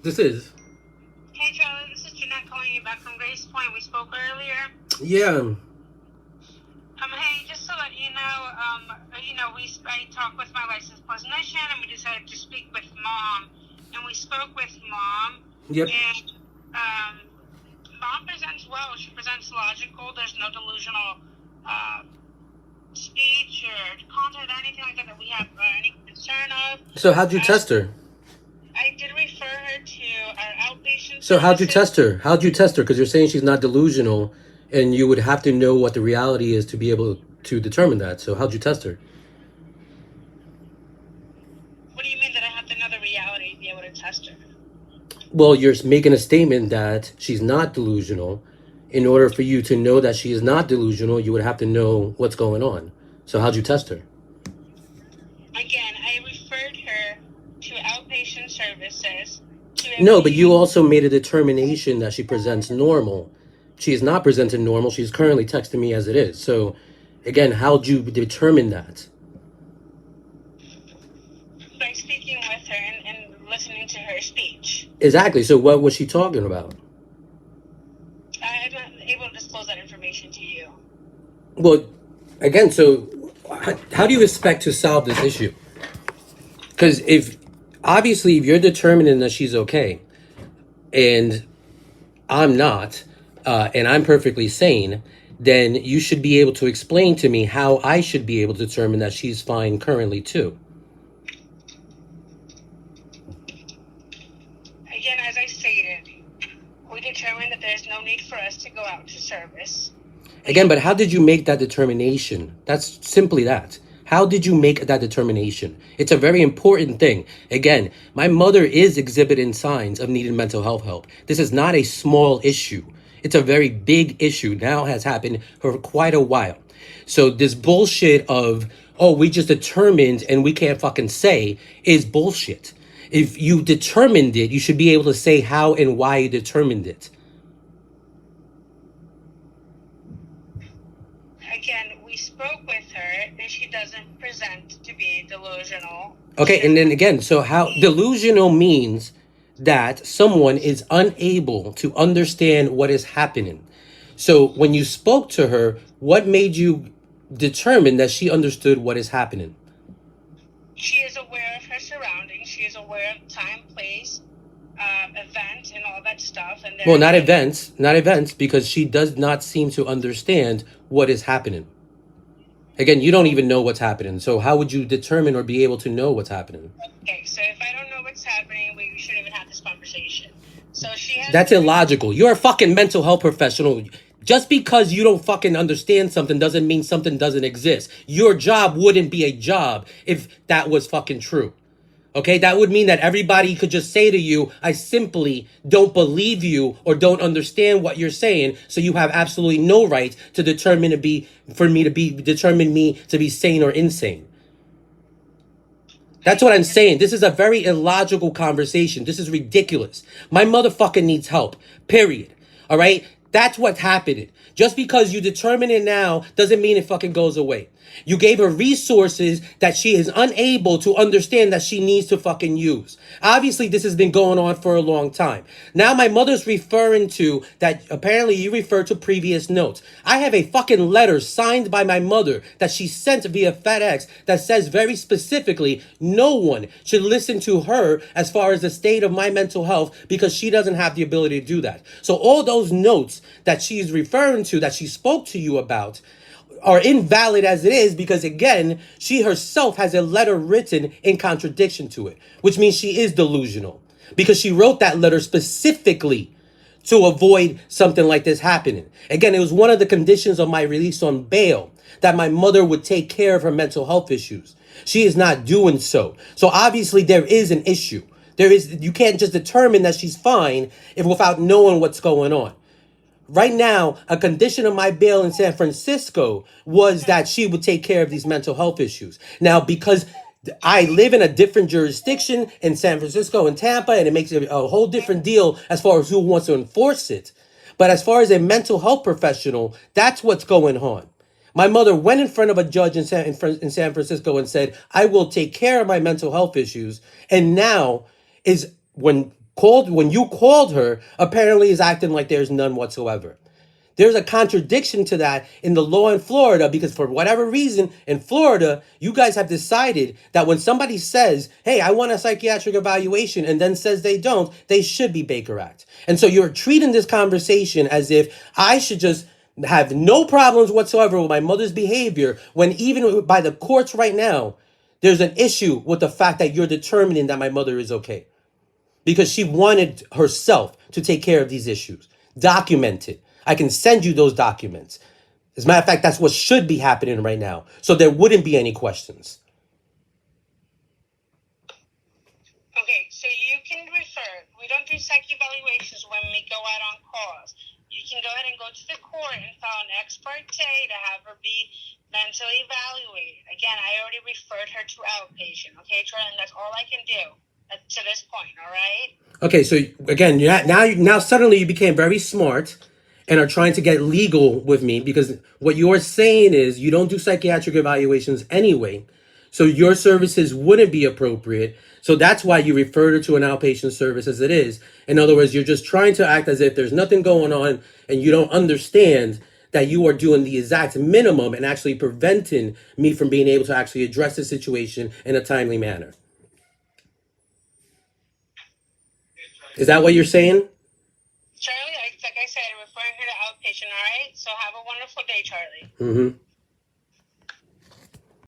This is. Hey Charlie, this is Jeanette calling you back from Gracepoint. We spoke earlier. Yeah. Hey, just to let you know, I talked with my licensed clinician, and we decided to speak with mom, and we spoke with mom, Yep. and mom presents well. She presents logical. There's no delusional speech or content or anything like that we have any concern of. So how'd you test her? I did refer her to our outpatient. So how'd you services. test her? How'd you test her? Because you're saying she's not delusional, and you would have to know what the reality is to be able to determine that. So how'd you test her? What do you mean that I have to know the reality to be able to test her? Well, you're making a statement that she's not delusional. In order for you to know that she is not delusional, you would have to know what's going on. So how'd you test her? Again, I referred her to outpatient services. No, but you also made a determination that she presents normal. She is not presenting normal. She's currently texting me as it is. So, again, how'd you determine that? By speaking with her and listening to her speech. Exactly. So what was she talking about? I'm not able to disclose that information to you. Well, again, so how do you expect to solve this issue? Because if you're determining that she's okay, and I'm not, and I'm perfectly sane, then you should be able to explain to me how I should be able to determine that she's fine currently too. Again, as I stated, we determined that there's no need for us to go out to service. Again, but how did you make that determination? That's simply that. How did you make that determination? It's a very important thing. Again, my mother is exhibiting signs of needing mental health help. This is not a small issue. It's a very big issue. Now has happened for quite a while. So this bullshit of, oh, we just determined and we can't fucking say is bullshit. If you determined it, you should be able to say how and why you determined it. Again, we spoke with her, and she doesn't present to be delusional. Okay, and then again, so how delusional means that someone is unable to understand what is happening. So when you spoke to her, what made you determine that she understood what is happening? She is aware of her surroundings. She is aware of time, place, event, and all that stuff. And Well, not events, because she does not seem to understand what is happening. Again, you don't even know what's happening. So how would you determine or be able to know what's happening? Okay, so if I don't know what's happening, we shouldn't even have this conversation. So she has. That's illogical. You're a fucking mental health professional. Just because you don't fucking understand something doesn't mean something doesn't exist. Your job wouldn't be a job if that was fucking true. Okay, that would mean that everybody could just say to you, I simply don't believe you or don't understand what you're saying, so you have absolutely no right to determine me to be sane or insane. That's what I'm saying. This is a very illogical conversation. This is ridiculous. My motherfucker needs help. Period. All right? That's what's happening. Just because you determine it now doesn't mean it fucking goes away. You gave her resources that she is unable to understand that she needs to fucking use. Obviously, this has been going on for a long time. Now my mother's referring to that apparently you refer to previous notes. I have a fucking letter signed by my mother that she sent via FedEx that says very specifically no one should listen to her as far as the state of my mental health because she doesn't have the ability to do that. So all those notes that she's referring to, that she spoke to you about, are invalid as it is because, again, she herself has a letter written in contradiction to it, which means she is delusional because she wrote that letter specifically to avoid something like this happening. Again, it was one of the conditions of my release on bail that my mother would take care of her mental health issues. She is not doing so. So obviously there is an issue. You can't just determine that she's fine without knowing what's going on. Right now, a condition of my bail in San Francisco was that she would take care of these mental health issues. Now, because I live in a different jurisdiction in San Francisco and Tampa, and it makes it a whole different deal as far as who wants to enforce it. But as far as a mental health professional, that's what's going on. My mother went in front of a judge in San Francisco and said, I will take care of my mental health issues. And now is when when you called her, apparently is acting like there's none whatsoever. There's a contradiction to that in the law in Florida because for whatever reason in Florida, you guys have decided that when somebody says, hey, I want a psychiatric evaluation and then says they don't, they should be Baker Act. And so you're treating this conversation as if I should just have no problems whatsoever with my mother's behavior when even by the courts right now, there's an issue with the fact that you're determining that my mother is okay because she wanted herself to take care of these issues. Documented. I can send you those documents. As a matter of fact, that's what should be happening right now. So there wouldn't be any questions. Okay, so you can refer. We don't do psych evaluations when we go out on calls. You can go ahead and go to the court and file an ex parte to have her be mentally evaluated. Again, I already referred her to outpatient. Okay, Charlie, and that's all I can do to this point, all right? Okay, so again, now suddenly you became very smart and are trying to get legal with me because what you're saying is you don't do psychiatric evaluations anyway. So your services wouldn't be appropriate. So that's why you referred her to an outpatient service as it is. In other words, you're just trying to act as if there's nothing going on and you don't understand that you are doing the exact minimum and actually preventing me from being able to actually address the situation in a timely manner. Is that what you're saying? Charlie, like I said, I'm referring her to outpatient, all right? So have a wonderful day, Charlie. Mm-hmm.